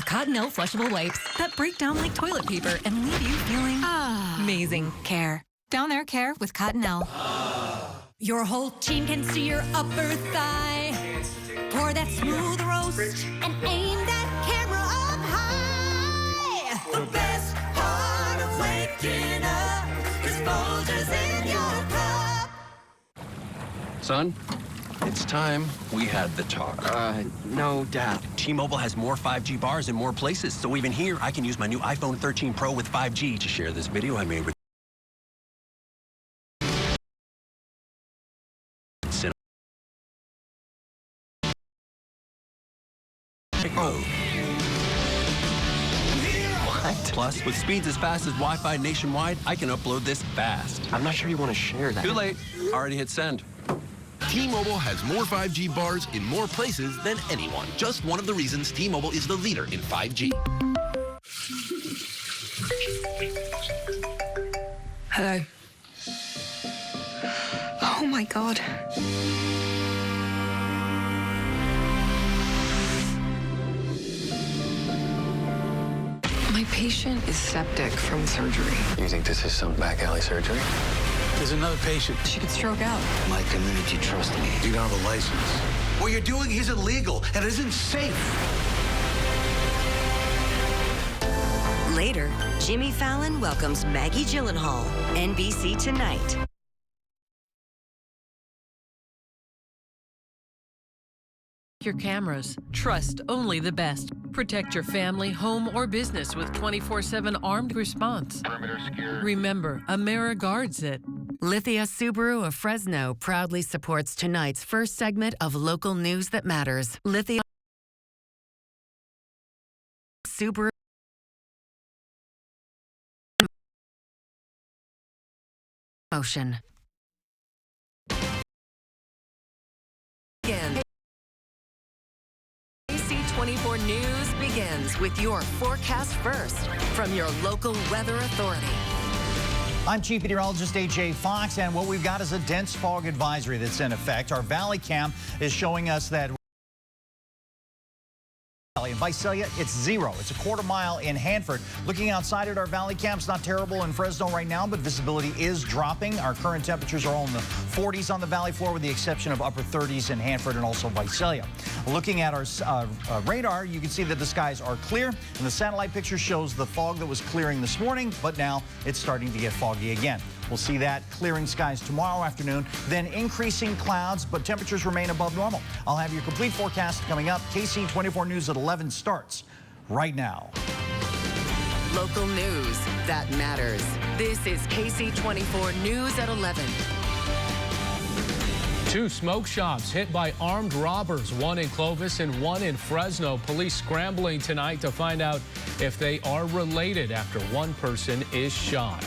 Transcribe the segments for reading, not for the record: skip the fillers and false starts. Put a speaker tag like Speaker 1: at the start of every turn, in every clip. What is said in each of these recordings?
Speaker 1: Cottonelle flushable wipes that break down like toilet paper and leave you feeling amazing.
Speaker 2: Care. Down there, care with Cottonelle.
Speaker 1: Your whole team can see your upper thigh. Pour that smooth roast and aim that camera up high. The best part of waking up is Folgers in your cup.
Speaker 3: Son, it's time we had the talk.
Speaker 4: No, Dad.
Speaker 3: T-Mobile has more 5G bars in more places, so even here, I can use my new iPhone 13 Pro with 5G to share this video I made with
Speaker 4: What?
Speaker 3: Plus, with speeds as fast as Wi-Fi nationwide, I can upload this fast.
Speaker 4: I'm not sure you want to share that.
Speaker 3: Too late. Already hit send.
Speaker 5: T-Mobile has more 5G bars in more places than anyone. Just one of the reasons T-Mobile is the leader in 5G.
Speaker 2: Hello. Oh my God. My patient is septic from surgery.
Speaker 4: You think this is some back alley surgery?
Speaker 6: There's another patient.
Speaker 2: She could stroke out.
Speaker 6: My community trusts me. You don't have a license. What you're doing isn't legal and isn't safe.
Speaker 7: Later, Jimmy Fallon welcomes Maggie Gyllenhaal. NBC Tonight.
Speaker 8: Your cameras. Trust only the best. Protect your family, home, or business with 24/7 armed response. Remember, AmeriGuards it.
Speaker 9: Lithia Subaru of Fresno proudly supports tonight's first segment of local news that matters. Lithia Subaru Motion.
Speaker 8: Again. KSEE 24 News begins with your forecast first from your local weather authority.
Speaker 10: I'm Chief Meteorologist A.J. Fox, and what we've got is a dense fog advisory that's in effect. Our Valley Cam is showing us that in Visalia, it's 0. It's a quarter mile in Hanford. Looking outside at our Valley Cam, it's not terrible in Fresno right now, but visibility is dropping. Our current temperatures are all in the 40s on the valley floor, with the exception of upper 30s in Hanford and also Visalia. Looking at our radar, you can see that the skies are clear, and the satellite picture shows the fog that was clearing this morning, but now it's starting to get foggy again. We'll see that clearing skies tomorrow afternoon, then increasing clouds, but temperatures remain above normal. I'll have your complete forecast coming up. KSEE 24 News at 11 starts right now.
Speaker 8: Local news that matters. This is KSEE 24 News at 11.
Speaker 11: 2 smoke shops hit by armed robbers, one in Clovis and one in Fresno. Police scrambling tonight to find out if they are related after one person is shot.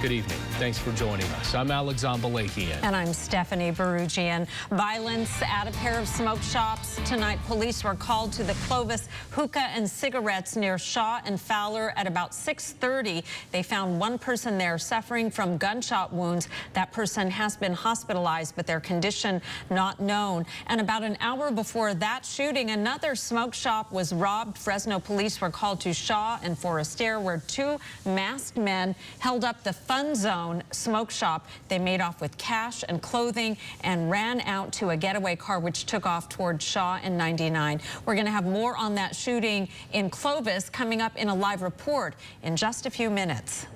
Speaker 11: Good evening. Thanks for joining us. I'm Alex Zombalakian.
Speaker 12: And I'm Stephanie Barugian. Violence at a pair of smoke shops. Tonight, police were called to the Clovis Hookah and Cigarettes near Shaw and Fowler at about 6:30. They found one person there suffering from gunshot wounds. That person has been hospitalized, but their condition not known. And about an hour before that shooting, another smoke shop was robbed. Fresno police were called to Shaw and Forestier, where 2 masked men held up the Fun Zone smoke shop. They made off with cash and clothing and ran out to a getaway car, which took off toward Shaw and 99. We're going to have more on that shooting in Clovis coming up in a live report in just a few minutes.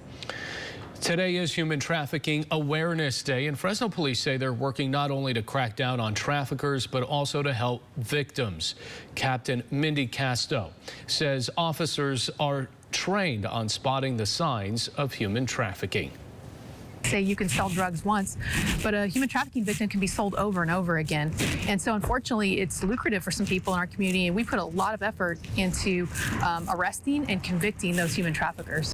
Speaker 11: Today is Human Trafficking Awareness Day, and Fresno police say they're working not only to crack down on traffickers, but also to help victims. Captain Mindy Casto says officers are trained on spotting the signs of human trafficking.
Speaker 13: Say you can sell drugs once, but a human trafficking victim can be sold over and over again. And so unfortunately, it's lucrative for some people in our community, and we put a lot of effort into arresting and convicting those human traffickers.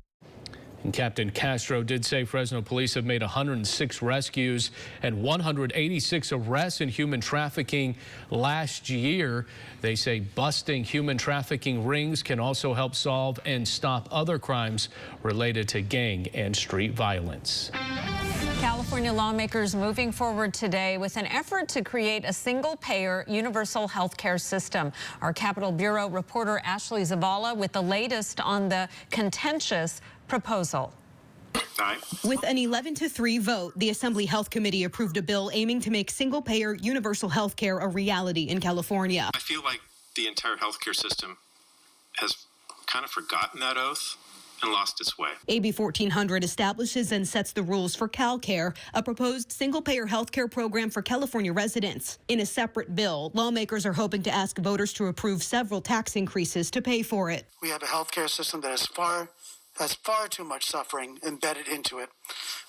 Speaker 11: And Captain Castro did say Fresno police have made 106 rescues and 186 arrests in human trafficking last year. They say busting human trafficking rings can also help solve and stop other crimes related to gang and street violence.
Speaker 12: California California lawmakers moving forward today with an effort to create a single-payer universal health care system. Our Capitol Bureau reporter Ashley Zavala with the latest on the contentious proposal.
Speaker 14: With an 11-3 vote, the Assembly Health Committee approved a bill aiming to make single-payer universal health care a reality in California.
Speaker 15: I feel like the entire healthcare system has kind of forgotten that oath and lost its way.
Speaker 14: AB 1400 establishes and sets the rules for CalCare, a proposed single-payer health care program for California residents. In a separate bill, lawmakers are hoping to ask voters to approve several tax increases to pay for it.
Speaker 16: We have a healthcare system that has far too much suffering embedded into it,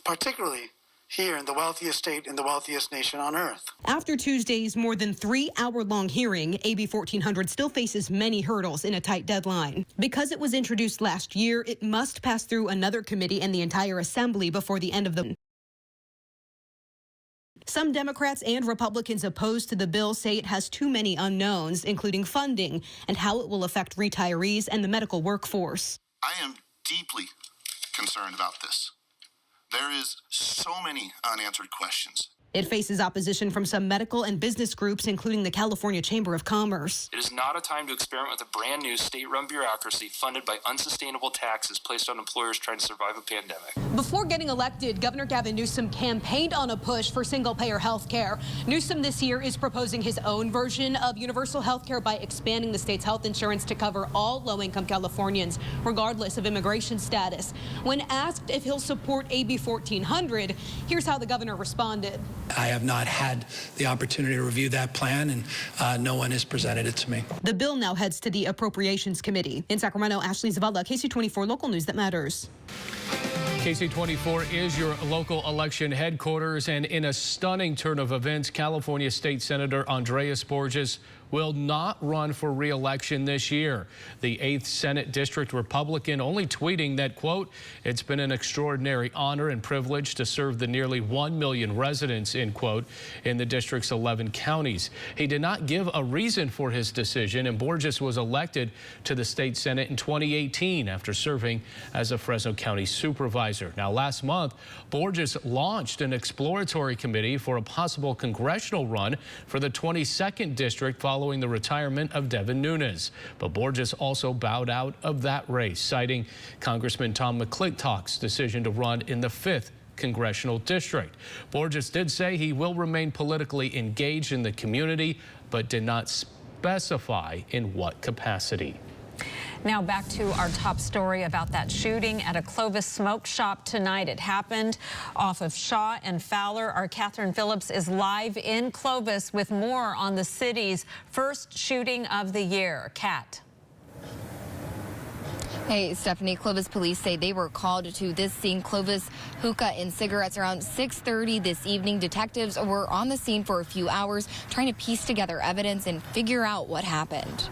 Speaker 16: particularly here in the wealthiest state in the wealthiest nation on earth.
Speaker 14: After Tuesday's more than 3-hour-long hearing, AB 1400 still faces many hurdles in a tight deadline. Because it was introduced last year, it must pass through another committee and the entire assembly before the end of the. Some Democrats and Republicans opposed to the bill say it has too many unknowns, including funding and how it will affect retirees and the medical workforce.
Speaker 17: I am deeply concerned about this. There is so many unanswered questions.
Speaker 14: It faces opposition from some medical and business groups, including the California Chamber of Commerce.
Speaker 18: It is not a time to experiment with a brand new state-run bureaucracy funded by unsustainable taxes placed on employers trying to survive a pandemic.
Speaker 14: Before getting elected, Governor Gavin Newsom campaigned on a push for single-payer health care. Newsom this year is proposing his own version of universal health care by expanding the state's health insurance to cover all low-income Californians, regardless of immigration status. When asked if he'll support AB 1400, here's how the governor responded.
Speaker 19: I have not had the opportunity to review that plan, and no one has presented it to me.
Speaker 14: The bill now heads to the Appropriations Committee. In Sacramento, Ashley Zavala, KSEE 24 local news that matters.
Speaker 11: KSEE 24 is your local election headquarters, and in a stunning turn of events, California State Senator Andreas Borges will not run for re-election this year. The 8th Senate District Republican only tweeting that, quote, "It's been an extraordinary honor and privilege to serve the nearly 1 million residents," end quote, in the district's 11 counties. He did not give a reason for his decision, and Borges was elected to the state Senate in 2018 after serving as a Fresno County supervisor. Now, last month, Borges launched an exploratory committee for a possible congressional run for the 22nd district following the retirement of Devin Nunes. But Borges also bowed out of that race, citing Congressman Tom McClintock's decision to run in the 5th congressional district. Borges did say he will remain politically engaged in the community, but did not specify in what capacity.
Speaker 12: Now back to our top story about that shooting at a Clovis smoke shop tonight. It happened off of Shaw and Fowler. Our Catherine Phillips is live in Clovis with more on the city's first shooting of the year. Kat.
Speaker 20: Hey, Stephanie, Clovis police say they were called to this scene, Clovis Hookah and Cigarettes, around 6:30 this evening. Detectives were on the scene for a few hours trying to piece together evidence and figure out what happened.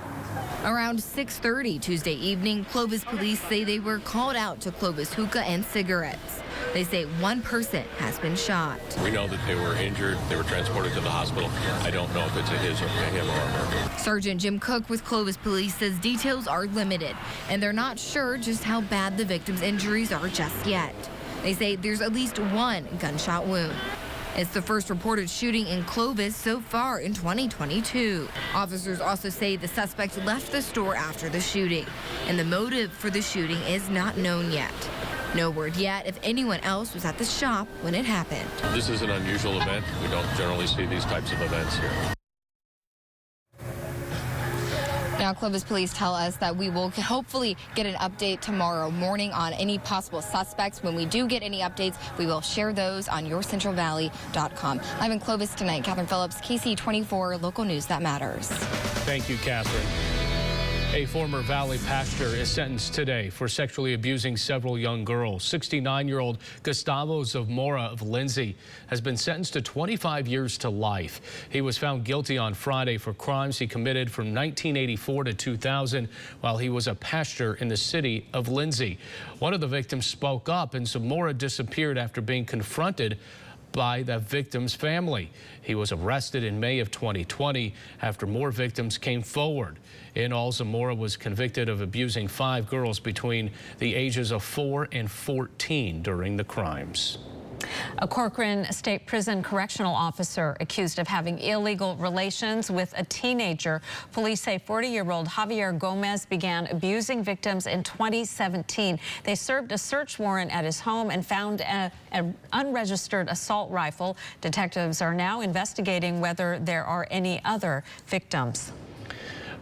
Speaker 20: Around 6:30 Tuesday evening, Clovis police say they were called out to Clovis Hookah and Cigarettes. They say one person has been shot.
Speaker 21: We know that they were injured. They were transported to the hospital. I don't know if it's him or her.
Speaker 20: Sergeant Jim Cook with Clovis police says details are limited, and they're not sure just how bad the victim's injuries are just yet. They say there's at least one gunshot wound. It's the first reported shooting in Clovis so far in 2022. Officers also say the suspect left the store after the shooting, and the motive for the shooting is not known yet. No word yet if anyone else was at the shop when it happened.
Speaker 21: This is an unusual event. We don't generally see these types of events here.
Speaker 20: Now, Clovis police tell us that we will hopefully get an update tomorrow morning on any possible suspects. When we do get any updates, we will share those on yourcentralvalley.com. I'm in Clovis tonight. Catherine Phillips, KSEE 24, local news that matters.
Speaker 11: Thank you, Catherine. A former Valley pastor is sentenced today for sexually abusing several young girls. 69-year-old Gustavo Zamora of Lindsay has been sentenced to 25 years to life. He was found guilty on Friday for crimes he committed from 1984 to 2000 while he was a pastor in the city of Lindsay. One of the victims spoke up, and Zamora disappeared after being confronted by the victim's family. He was arrested in May of 2020 after more victims came forward. In all, Zamora was convicted of abusing 5 girls between the ages of 4 and 14 during the crimes.
Speaker 12: A Corcoran State Prison correctional officer accused of having illegal relations with a teenager. Police say 40-year-old Javier Gomez began abusing victims in 2017. They served a search warrant at his home and found an unregistered assault rifle. Detectives are now investigating whether there are any other victims.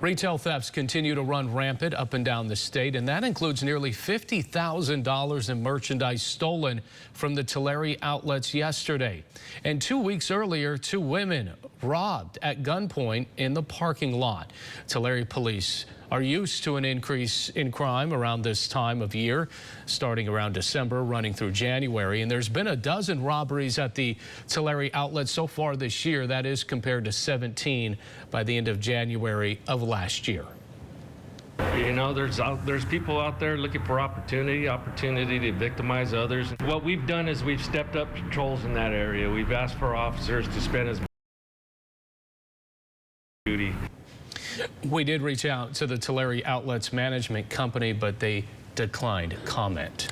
Speaker 11: Retail thefts continue to run rampant up and down the state, and that includes nearly $50,000 in merchandise stolen from the Tulare outlets yesterday. And 2 weeks earlier, 2 women robbed at gunpoint in the parking lot. Tulare police are used to an increase in crime around this time of year, starting around December, running through January. And there's been a dozen robberies at the Tulare outlet so far this year. That is compared to 17 by the end of January of last year.
Speaker 1: You know, there's people out there looking for opportunity to victimize others. What we've done is we've stepped up patrols in that area. We've asked for officers to spend as much duty.
Speaker 11: We did reach out to the Tulare Outlets Management Company, but they declined comment.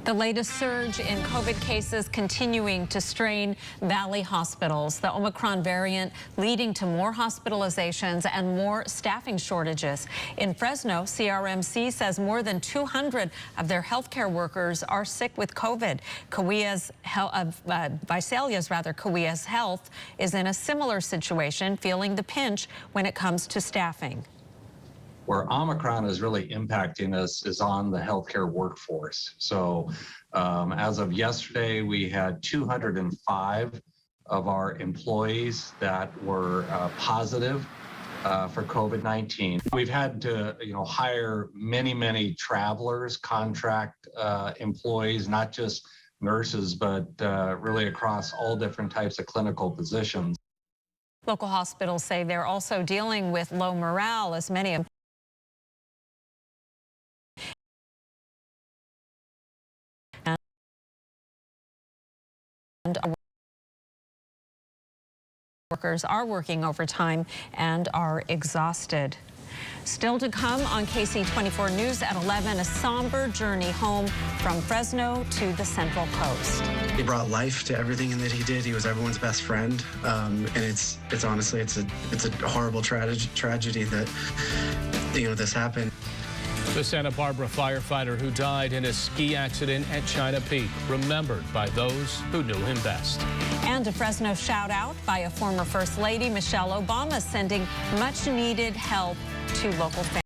Speaker 12: The latest surge in COVID cases continuing to strain Valley hospitals. The Omicron variant leading to more hospitalizations and more staffing shortages. In Fresno, CRMC says more than 200 of their healthcare workers are sick with COVID. Visalia's Health is in a similar situation, feeling the pinch when it comes to staffing.
Speaker 22: Where Omicron is really impacting us is on the healthcare workforce. So as of yesterday, we had 205 of our employees that were positive for COVID-19. We've had to, hire many travelers, contract employees, not just nurses, but really across all different types of clinical positions.
Speaker 12: Local hospitals say they're also dealing with low morale as many and workers are working overtime and are exhausted. Still to come on KSEE 24 News at 11, a somber journey home from Fresno to the Central Coast.
Speaker 23: He brought life to everything that he did. He was everyone's best friend, and it's honestly it's a horrible tragedy that this happened.
Speaker 11: The Santa Barbara firefighter who died in a ski accident at China Peak, remembered by those who knew him best.
Speaker 12: And a Fresno shout out by a former First Lady, Michelle Obama, sending much needed help to local families.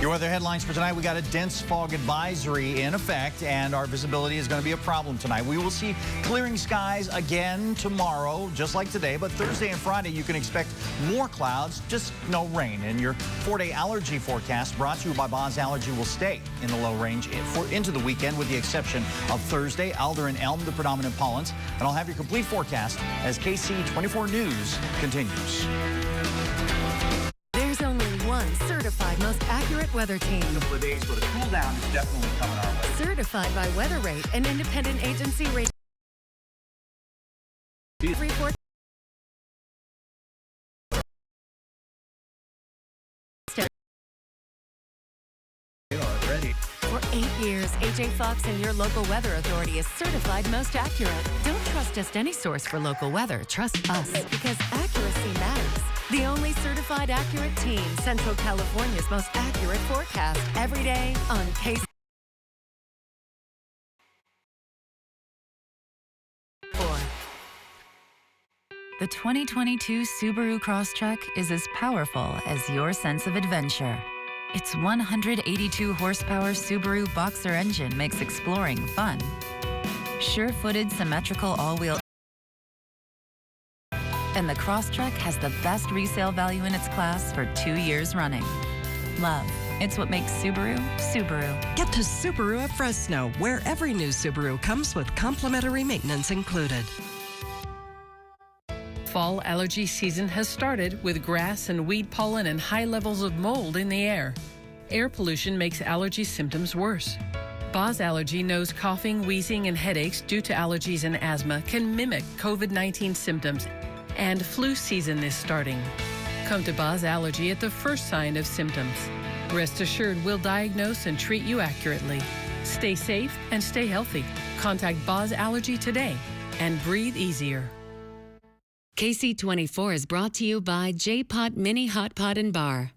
Speaker 10: Your weather headlines for tonight: we got a dense fog advisory in effect, and our visibility is going to be a problem tonight. We will see clearing skies again tomorrow, just like today, but Thursday and Friday you can expect more clouds, just no rain. And your 4-day allergy forecast, brought to you by Boz Allergy, will stay in the low range into the weekend, with the exception of Thursday. Alder and elm, the predominant pollens. And I'll have your complete forecast as KSEE 24 News continues.
Speaker 9: There's only one certified most accurate weather team.
Speaker 10: A couple of days, but a cool down is definitely coming our way.
Speaker 9: Certified by Weather Rate, an independent agency rated. For 8 years, AJ Fox and your local weather authority is certified most accurate. Don't trust just any source for local weather. Trust us, because accuracy matters. The only certified accurate team, Central California's most accurate forecast, every day on KSEE.
Speaker 24: The 2022 Subaru Crosstrek is as powerful as your sense of adventure. Its 182 horsepower Subaru Boxer engine makes exploring fun. Sure-footed, symmetrical all-wheel. And the Crosstrek has the best resale value in its class for 2 years running. Love. It's what makes Subaru, Subaru.
Speaker 25: Get to Subaru at Fresno, where every new Subaru comes with complimentary maintenance included.
Speaker 8: Fall allergy season has started with grass and weed pollen and high levels of mold in the air. Air pollution makes allergy symptoms worse. Boz Allergy knows coughing, wheezing, and headaches due to allergies and asthma can mimic COVID-19 symptoms, and flu season is starting. Come to Boz Allergy at the first sign of symptoms. Rest assured, we'll diagnose and treat you accurately. Stay safe and stay healthy. Contact Boz Allergy today and breathe easier.
Speaker 2: KSEE 24 is brought to you by J-Pot Mini Hot Pot and Bar.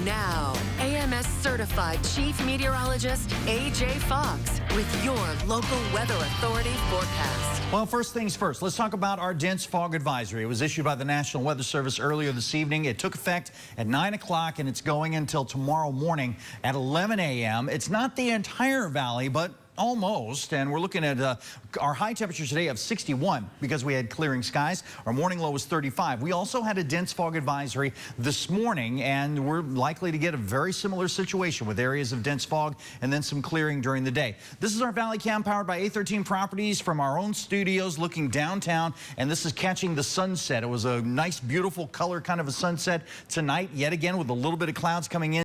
Speaker 25: Now, AMS certified Chief Meteorologist AJ Fox with your local weather authority forecast.
Speaker 10: Well, first things first, let's talk about our dense fog advisory. It was issued by the National Weather Service earlier this evening. It took effect at 9 o'clock and it's going until tomorrow morning at 11 a.m. It's not the entire valley, but almost, and we're looking at our high temperature today of 61 because we had clearing skies. Our morning low was 35. We also had a dense fog advisory this morning, and we're likely to get a very similar situation with areas of dense fog and then some clearing during the day. This is our Valley Cam powered by A13 Properties from our own studios looking downtown, and this is catching the sunset. It was a nice, beautiful color kind of a sunset tonight, yet again with a little bit of clouds coming in.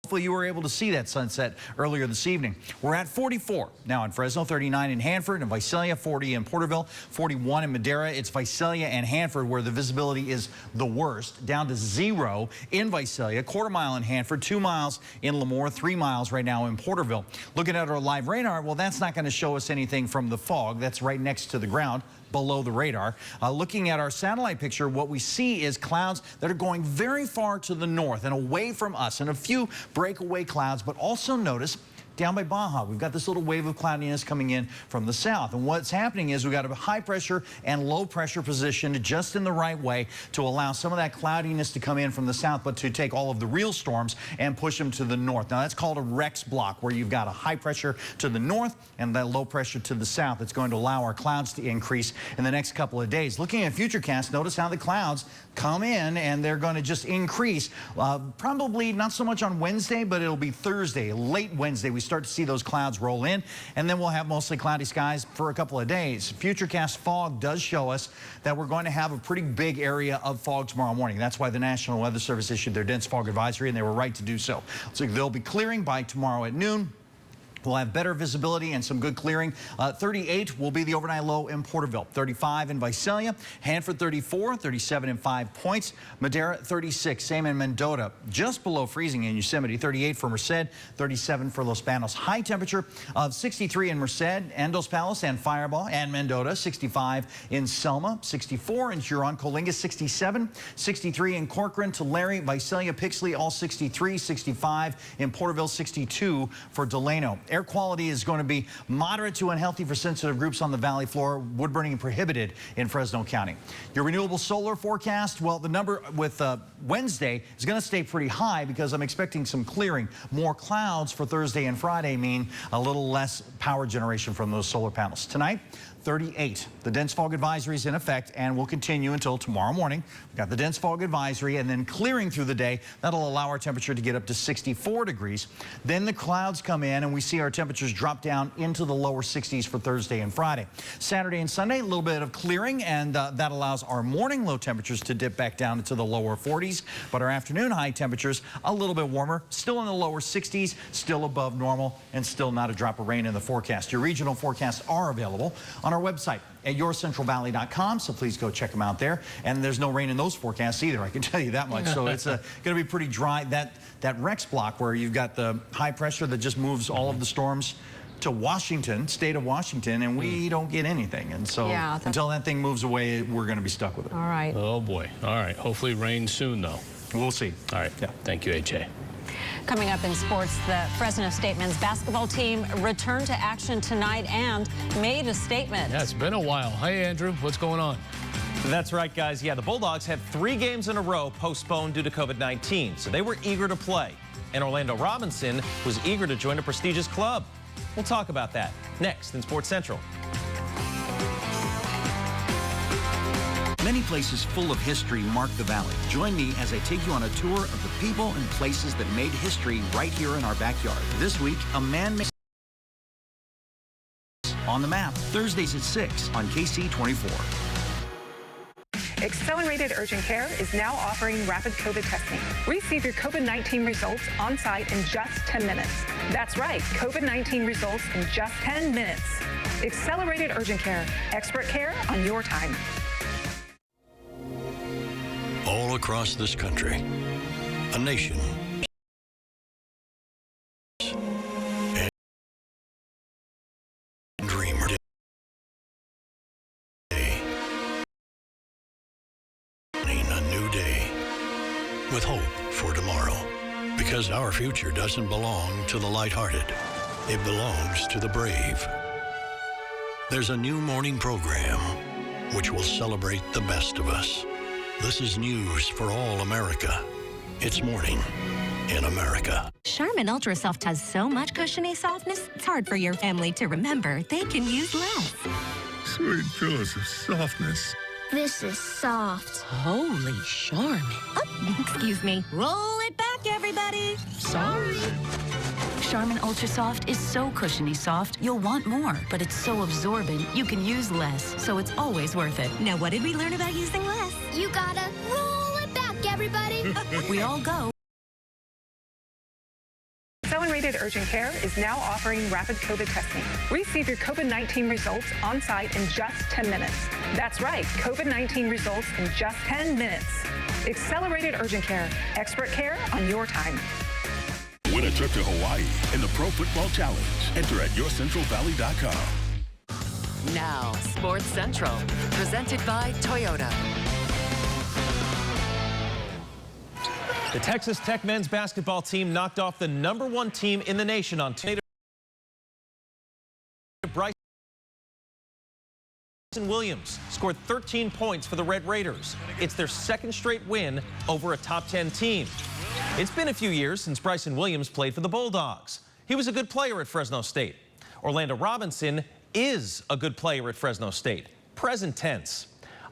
Speaker 10: Hopefully you were able to see that sunset earlier this evening. We're at 44 now in Fresno, 39 in Hanford and Visalia, 40 in Porterville, 41 in Madera. It's Visalia and Hanford where the visibility is the worst, down to 0 in Visalia, quarter mile in Hanford, 2 miles in Lemoore, 3 miles right now in Porterville. Looking at our live radar, well, that's not going to show us anything from the fog. That's right next to the ground, below the radar. Looking at our satellite picture, what we see is clouds that are going very far to the north and away from us, and a few breakaway clouds, but also notice down by Baja, we've got this little wave of cloudiness coming in from the south. And what's happening is we've got a high pressure and low pressure positioned just in the right way to allow some of that cloudiness to come in from the south, but to take all of the real storms and push them to the north. Now that's called a Rex block, where you've got a high pressure to the north and that low pressure to the south. It's going to allow our clouds to increase in the next couple of days. Looking at Futurecast, notice how the clouds come in and they're going to just increase. Probably not so much on Wednesday, but it'll be Thursday, late Wednesday. We start to see those clouds roll in, and then we'll have mostly cloudy skies for a couple of days. Futurecast fog does show us that we're going to have a pretty big area of fog tomorrow morning. That's why the National Weather Service issued their dense fog advisory, and they were right to do so. So they'll be clearing by tomorrow at noon. We'll have better visibility and some good clearing. 38 will be the overnight low in Porterville. 35 in Visalia. Hanford 34, 37 in 5 Points. Madera 36, same in Mendota. Just below freezing in Yosemite. 38 for Merced, 37 for Los Banos. High temperature of 63 in Merced and Dos Palos and Firebaugh and Mendota. 65 in Selma. 64 in Huron. Coalinga 67. 63 in Corcoran, Tulare, Visalia, Pixley, all 63. 65 in Porterville. 62 for Delano. Air quality is going to be moderate to unhealthy for sensitive groups on the valley floor. Wood burning prohibited in Fresno County. Your renewable solar forecast, well, the number with Wednesday is going to stay pretty high because I'm expecting some clearing. More clouds for Thursday and Friday mean a little less power generation from those solar panels. Tonight, 38. The dense fog advisory is in effect and will continue until tomorrow morning. We've got the dense fog advisory and then clearing through the day. That'll allow our temperature to get up to 64 degrees. Then the clouds come in and we see our temperatures drop down into the lower 60s for Thursday and Friday. Saturday and Sunday, a little bit of clearing, and that allows our morning low temperatures to dip back down into the lower 40s. But our afternoon high temperatures a little bit warmer, still in the lower 60s, still above normal, and still not a drop of rain in the forecast. Your regional forecasts are available on our website at yourcentralvalley.com, so please go check them out there. And there's no rain in those forecasts either, I can tell you that much. So it's going to be pretty dry. That Rex block where you've got the high pressure that just moves all of the storms to Washington, state of Washington, and we don't get anything. And so until that thing moves away, we're going to be stuck with it.
Speaker 12: All right.
Speaker 11: Oh boy. All right. Hopefully rain soon though.
Speaker 10: We'll see.
Speaker 11: All right. Yeah. Thank you, AJ.
Speaker 12: Coming up in sports, the Fresno State men's basketball team returned to action tonight and made a statement.
Speaker 11: Yeah, it's been a while. Hey, Andrew, what's going on?
Speaker 3: That's right, guys. Yeah, the Bulldogs had 3 games in a row postponed due to COVID-19, so they were eager to play. And Orlando Robinson was eager to join a prestigious club. We'll talk about that next in Sports Central.
Speaker 4: Many places full of history mark the valley. Join me as I take you on a tour of the people and places that made history right here in our backyard. This week, a man made on the map. Thursdays at 6 on KSEE 24.
Speaker 5: Accelerated Urgent Care is now offering rapid COVID testing. Receive your COVID-19 results on site in just 10 minutes. That's right, COVID-19 results in just 10 minutes. Accelerated Urgent Care, expert care on your time.
Speaker 6: All across this country. A nation and dreamer day. A new day with hope for tomorrow. Because our future doesn't belong to the lighthearted. It belongs to the brave. There's a new morning program which will celebrate the best of us. This is news for all America. It's morning in America.
Speaker 7: Charmin Ultra Soft has so much cushiony softness, it's hard for your family to remember they can use less.
Speaker 13: Sweet pillows of softness.
Speaker 7: This is soft. Holy Charmin. Oh, excuse me. Roll it back, everybody. Sorry.
Speaker 24: Charmin Ultra Soft is so cushiony soft, you'll want more, but it's so absorbent, you can use less, so it's always worth it.
Speaker 7: Now, what did we learn about using less? You gotta roll it back, everybody.
Speaker 24: We all go.
Speaker 5: Accelerated Urgent Care is now offering rapid COVID testing. Receive your COVID-19 results on site in just 10 minutes. That's right, COVID-19 results in just 10 minutes. Accelerated Urgent Care, expert care on your time.
Speaker 15: Win a trip to Hawaii in the Pro Football Challenge. Enter at yourcentralvalley.com.
Speaker 25: Now, Sports Central, presented by Toyota.
Speaker 3: The Texas Tech men's basketball team knocked off the #1 team in the nation on Tuesday. Bryson Williams scored 13 points for the Red Raiders. It's their second straight win over a top 10 team. It's been a few years since Bryson Williams played for the Bulldogs. He was a good player at Fresno State. Orlando Robinson is a good player at Fresno State. Present tense.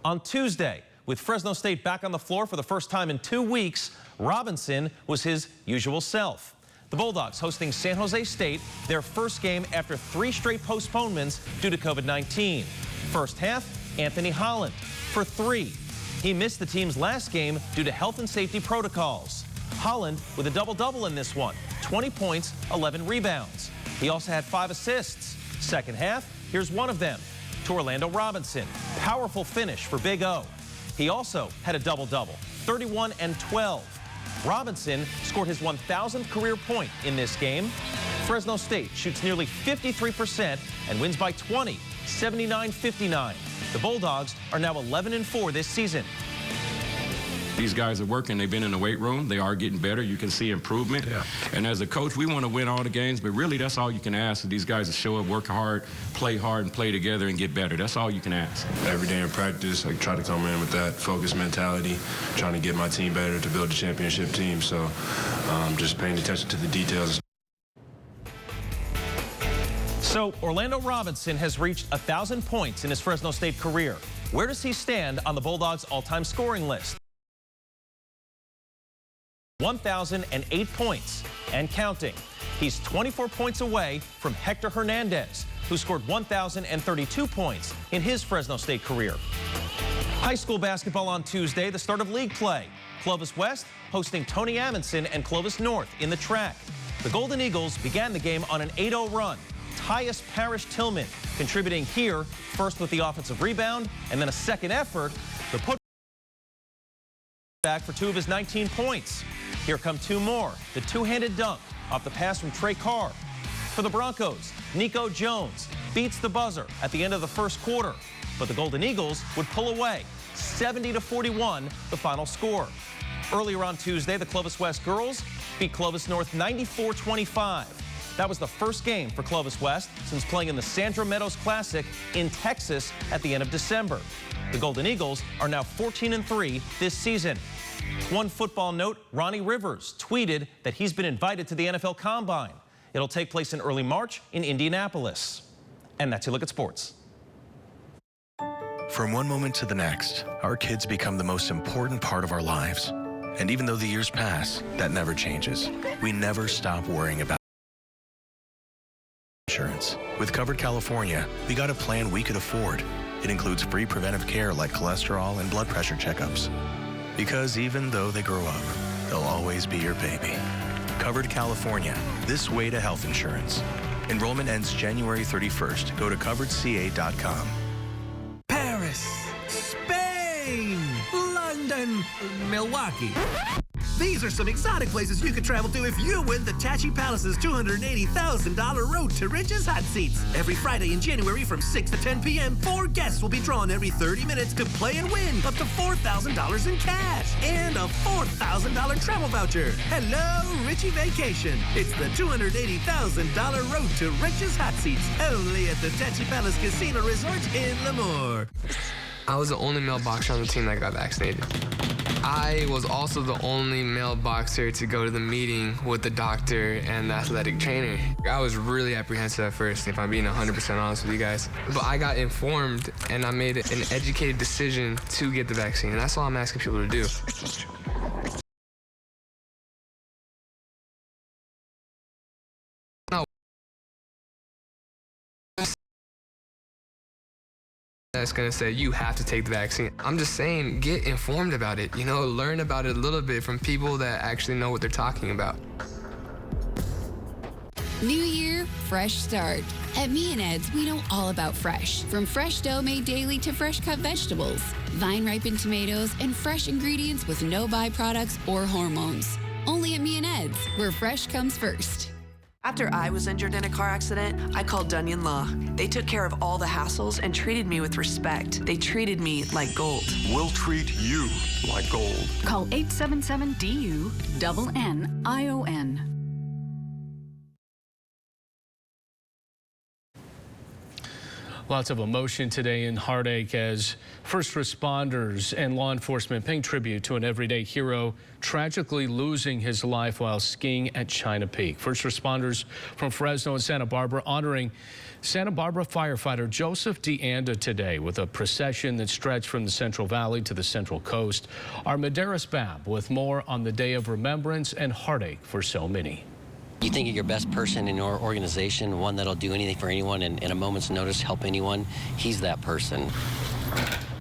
Speaker 3: On Tuesday, with Fresno State back on the floor for the first time in 2 weeks, Robinson was his usual self. The Bulldogs hosting San Jose State, their first game after 3 straight postponements due to COVID-19. First half, Anthony Holland for 3. He missed the team's last game due to health and safety protocols. Holland with a double-double in this one, 20 points, 11 rebounds. He also had 5 assists. Second half, here's one of them to Orlando Robinson. Powerful finish for Big O. He also had a double-double, 31 and 12. Robinson scored his 1,000th career point in this game. Fresno State shoots nearly 53% and wins by 20, 79-59. The Bulldogs are now 11-4 this season.
Speaker 16: These guys are working. They've been in the weight room. They are getting better. You can see improvement. Yeah. And as a coach, we want to win all the games, but really that's all you can ask of these guys to show up, work hard, and play together and get better. That's all you can ask.
Speaker 26: Every day in practice, I try to come in with that focused mentality, trying to get my team better to build a championship team. So just paying attention to the details.
Speaker 3: So Orlando Robinson has reached 1,000 points in his Fresno State career. Where does he stand on the Bulldogs' all-time scoring list? 1,008 points and counting. He's 24 points away from Hector Hernandez, who scored 1,032 points in his Fresno State career. High school basketball on Tuesday, the start of league play. Clovis West hosting Tony Amundsen and Clovis North in the track. The Golden Eagles began the game on an 8-0 run. Tyus Parrish-Tillman contributing here, first with the offensive rebound and then a second effort. The put back for 2 of his 19 points. Here come 2 more. The two-handed dunk off the pass from Trey Carr. For the Broncos, Nico Jones beats the buzzer at the end of the first quarter, but the Golden Eagles would pull away. 70-41, the final score. Earlier on Tuesday, the Clovis West girls beat Clovis North 94-25. That was the first game for Clovis West since playing in the Sandra Meadows Classic in Texas at the end of December. The Golden Eagles are now 14-3 this season. One football note, Ronnie Rivers tweeted that he's been invited to the NFL Combine. It'll take place in early March in Indianapolis. And that's your look at sports.
Speaker 27: From one moment to the next, our kids become the most important part of our lives. And even though the years pass, that never changes. We never stop worrying about insurance. With Covered California, we got a plan we could afford. It includes free preventive care like cholesterol and blood pressure checkups. Because even though they grow up, they'll always be your baby. Covered California, this way to health insurance. Enrollment ends January 31st. Go to coveredca.com.
Speaker 28: Paris, Spain, London.
Speaker 1: and Milwaukee. These are some exotic places you could travel to if you win the Tachi Palace's $280,000 Road to Riches hot seats. Every Friday in January from 6 to 10 p.m., 4 guests will be drawn every 30 minutes to play and win up to $4,000 in cash and a $4,000 travel voucher. Hello, Richie Vacation. It's the $280,000 Road to Riches hot seats only at the Tachi Palace Casino Resort in Lemoore.
Speaker 14: I was the only male boxer on the team that got vaccinated. I was also the only male boxer to go to the meeting with the doctor and the athletic trainer. I was really apprehensive at first, if I'm being 100% honest with you guys. But I got informed and I made an educated decision to get the vaccine. And that's all I'm asking people to do. That's gonna say you have to take the vaccine. I'm just saying, get informed about it, learn about it a little bit from people that actually know what they're talking about.
Speaker 17: New year, fresh start. At Me and Ed's, we know all about fresh. From fresh dough made daily to fresh cut vegetables, vine-ripened tomatoes, and fresh ingredients with no byproducts or hormones. Only at Me and Ed's, where fresh comes first.
Speaker 18: After I was injured in a car accident, I called Dunyan Law. They took care of all the hassles and treated me with respect. They treated me like gold.
Speaker 19: We'll treat you like gold.
Speaker 20: Call 877-DU-NNION.
Speaker 11: Lots of emotion today and heartache as first responders and law enforcement paying tribute to an everyday hero tragically losing his life while skiing at China Peak. First responders from Fresno and Santa Barbara honoring Santa Barbara firefighter Joseph DeAnda today with a procession that stretched from the Central Valley to the Central Coast. Our Medeiros Bab with more on the day of remembrance and heartache for so many.
Speaker 21: You think of your best person in your organization, one that'll do anything for anyone and in a moment's notice help anyone. He's that person.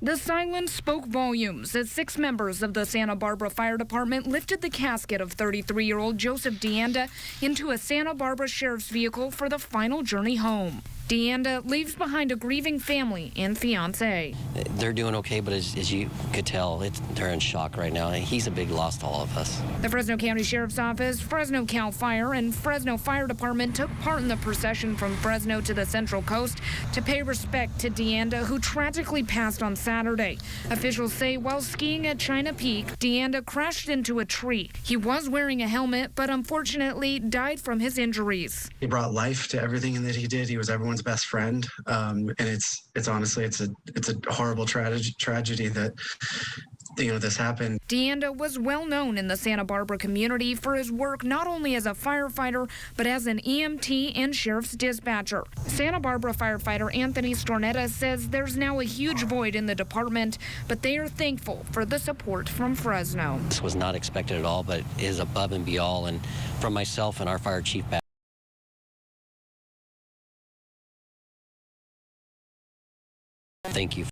Speaker 28: The silence spoke volumes as 6 members of the Santa Barbara Fire Department lifted the casket of 33-year-old Joseph DeAnda into a Santa Barbara Sheriff's vehicle for the final journey home. DeAnda leaves behind a grieving family and fiancé.
Speaker 21: They're doing okay, but as you could tell, they're in shock right now. He's a big loss to all of us.
Speaker 28: The Fresno County Sheriff's Office, Fresno Cal Fire, and Fresno Fire Department took part in the procession from Fresno to the Central Coast to pay respect to DeAnda, who tragically passed on Saturday. Officials say while skiing at China Peak, DeAnda crashed into a tree. He was wearing a helmet, but unfortunately died from his injuries.
Speaker 23: He brought life to everything that he did. He was everyone's best friend, and it's honestly it's a horrible tragedy that this happened.
Speaker 28: DeAnda was well known in the Santa Barbara community for his work not only as a firefighter but as an EMT and sheriff's dispatcher. Santa Barbara firefighter Anthony Stornetta says there's now a huge void in the department, but they are thankful for the support from Fresno.
Speaker 21: This was not expected at all, but is above and beyond, and from myself and our fire chief. Thank you.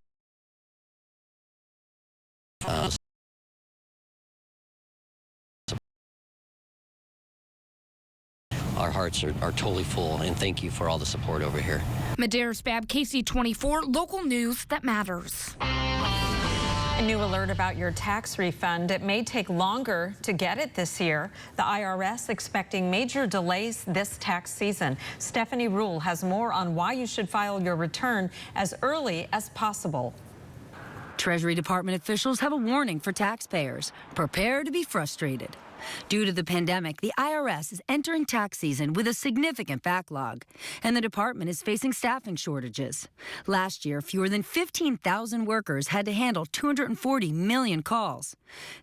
Speaker 21: Our hearts are totally full, and thank you for all the support over here.
Speaker 28: Medeiros Bab, KSEE 24, local news that matters.
Speaker 12: A new alert about your tax refund. It may take longer to get it this year. The IRS expecting major delays this tax season. Stephanie Rule has more on why you should file your return as early as possible.
Speaker 29: Treasury Department officials have a warning for taxpayers. Prepare to be frustrated. Due to the pandemic, the IRS is entering tax season with a significant backlog, and the department is facing staffing shortages. Last year, fewer than 15,000 workers had to handle 240 million calls.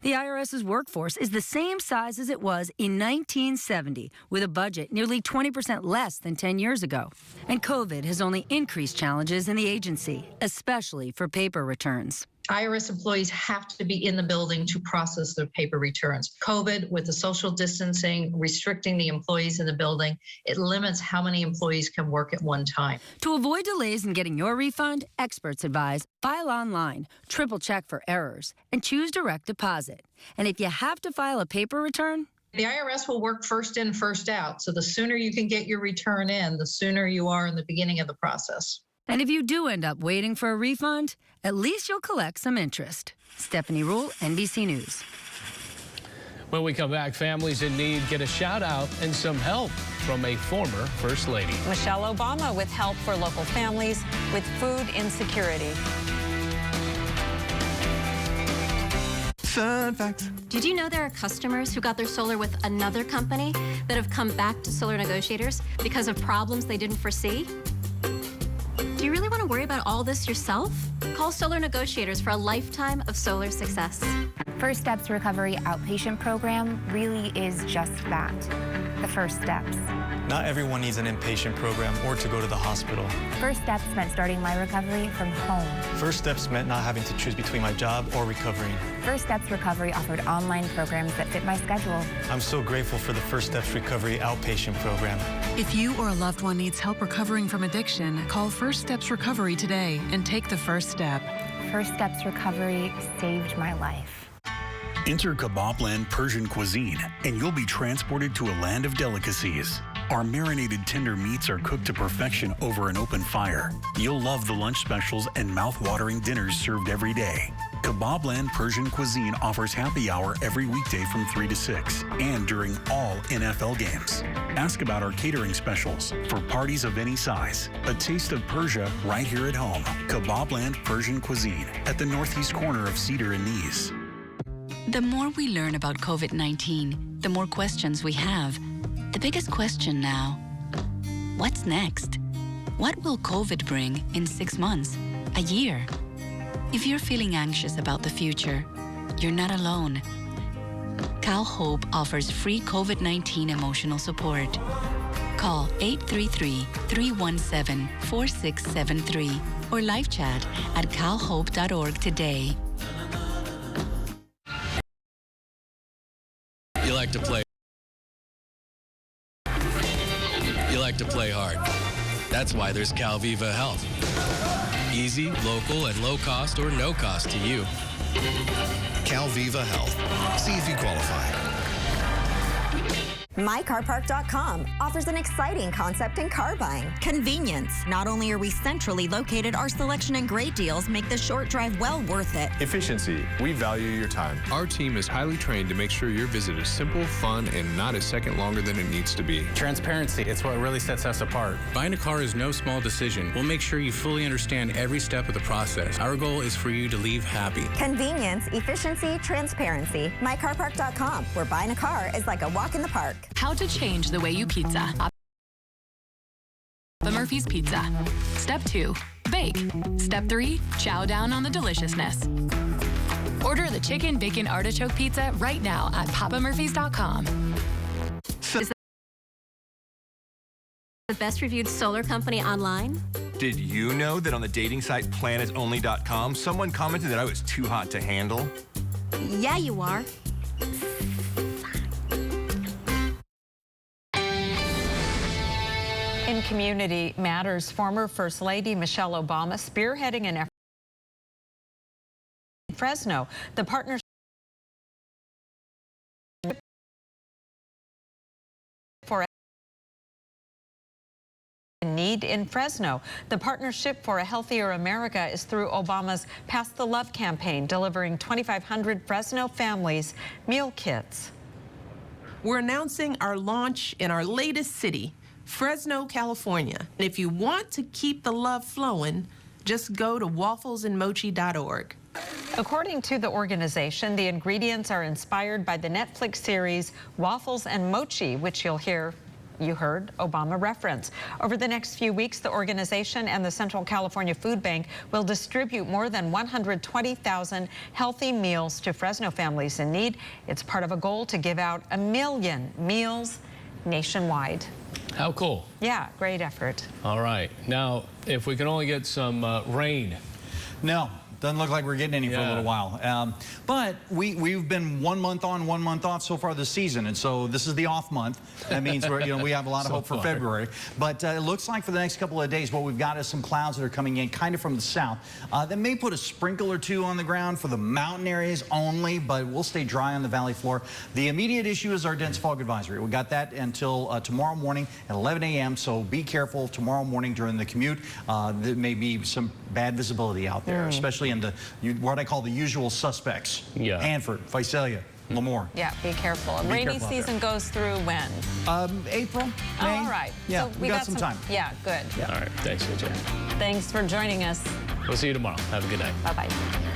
Speaker 29: The IRS's workforce is the same size as it was in 1970, with a budget nearly 20% less than 10 years ago. And COVID has only increased challenges in the agency, especially for paper returns.
Speaker 30: IRS employees have to be in the building to process their paper returns. COVID, with the social distancing, restricting the employees in the building, it limits how many employees can work at one time.
Speaker 29: To avoid delays in getting your refund, experts advise file online, triple check for errors, and choose direct deposit. And if you have to file a paper return,
Speaker 30: the IRS will work first in, first out. So the sooner you can get your return in, the sooner you are in the beginning of the process.
Speaker 29: And if you do end up waiting for a refund, at least you'll collect some interest. Stephanie Rule, NBC News.
Speaker 11: When we come back, families in need get a shout out and some help from a former First Lady.
Speaker 12: Michelle Obama with help for local families with food insecurity.
Speaker 2: Fun facts. Did you know there are customers who got their solar with another company that have come back to solar negotiators because of problems they didn't foresee? Do you really want to worry about all this yourself? Call Solar Negotiators for a lifetime of solar success.
Speaker 4: First Steps Recovery Outpatient Program really is just that, the first steps.
Speaker 6: Not everyone needs an inpatient program or to go to the hospital.
Speaker 4: First Steps meant starting my recovery from home.
Speaker 6: First Steps meant not having to choose between my job or recovering.
Speaker 4: First Steps Recovery offered online programs that fit my schedule.
Speaker 6: I'm so grateful for the First Steps Recovery Outpatient Program.
Speaker 7: If you or a loved one needs help recovering from addiction, call First Steps Recovery today and take the first step.
Speaker 4: First Steps Recovery saved my life.
Speaker 8: Enter Kebabland Persian cuisine, and you'll be transported to a land of delicacies. Our marinated tender meats are cooked to perfection over an open fire. You'll love the lunch specials and mouth-watering dinners served every day. Kebabland Persian cuisine offers happy hour every weekday from 3 to 6 and during all NFL games. Ask about our catering specials for parties of any size. A taste of Persia right here at home. Kebabland Persian cuisine at the northeast corner of Cedar and Nice.
Speaker 9: The more we learn about COVID-19, the more questions we have. The biggest question now, what's next? What will COVID bring in 6 months, a year? If you're feeling anxious about the future, you're not alone. Cal Hope offers free COVID-19 emotional support. Call 833-317-4673 or live chat at calhope.org today.
Speaker 10: You like to play. You like to play hard. That's why there's Calviva Health. Easy, local, and low cost or no cost to you.
Speaker 13: Calviva Health. See if you qualify.
Speaker 20: MyCarPark.com offers an exciting concept in car buying. Convenience. Not only are we centrally located, our selection and great deals make the short drive well worth it.
Speaker 22: Efficiency. We value your time.
Speaker 31: Our team is highly trained to make sure your visit is simple, fun, and not a second longer than it needs to be.
Speaker 6: Transparency. It's what really sets us apart.
Speaker 31: Buying a car is no small decision. We'll make sure you fully understand every step of the process. Our goal is for you to leave happy.
Speaker 20: Convenience, efficiency, transparency. MyCarPark.com, where buying a car is like a walk in the park.
Speaker 32: How to change the way you pizza. The Murphy's Pizza. Step 2, bake. Step 3, chow down on the deliciousness. Order the chicken bacon artichoke pizza right now at papamurphys.com.
Speaker 2: Is the best reviewed solar company online?
Speaker 33: Did you know that on the dating site planetonly.com, someone commented that I was too hot to handle?
Speaker 2: Yeah, you are.
Speaker 12: In Community Matters, former First Lady Michelle Obama spearheading an effort in Fresno. The partnership for need in Fresno. The Partnership for a Healthier America is through Obama's Pass the Love campaign, delivering 2,500 Fresno families meal kits.
Speaker 34: We're announcing our launch in our latest city, Fresno, California. And if you want to keep the love flowing, just go to wafflesandmochi.org.
Speaker 12: According to the organization, the ingredients are inspired by the Netflix series Waffles and Mochi, which you heard Obama reference. Over the next few weeks, the organization and the Central California Food Bank will distribute more than 120,000 healthy meals to Fresno families in need. It's part of a goal to give out 1 million meals nationwide.
Speaker 11: How cool.
Speaker 12: Yeah, great effort.
Speaker 11: All right. Now, if we can only get some rain.
Speaker 35: No,
Speaker 1: Doesn't look like we're getting any for a little while. But we've been 1 month on, 1 month off so far this season, and so this is the off month. That means we have a lot of hope for February. But it looks like for the next couple of days, what we've got is some clouds that are coming in kind of from the south. That may put a sprinkle or two on the ground for the mountain areas only, but we'll stay dry on the valley floor. The immediate issue is our dense fog advisory. We got that until tomorrow morning at 11 a.m., so be careful tomorrow morning during the commute. There may be some bad visibility out there, especially in what I call the usual suspects. Hanford, Visalia, Lemoore.
Speaker 12: Yeah, be careful. Rainy season goes through when?
Speaker 1: April, May.
Speaker 12: Oh, all right.
Speaker 1: Yeah,
Speaker 12: so
Speaker 1: we got some time.
Speaker 12: Yeah, good.
Speaker 11: All right. Thanks, AJ.
Speaker 12: Thanks for joining us.
Speaker 11: We'll see you tomorrow. Have a good night.
Speaker 12: Bye-bye.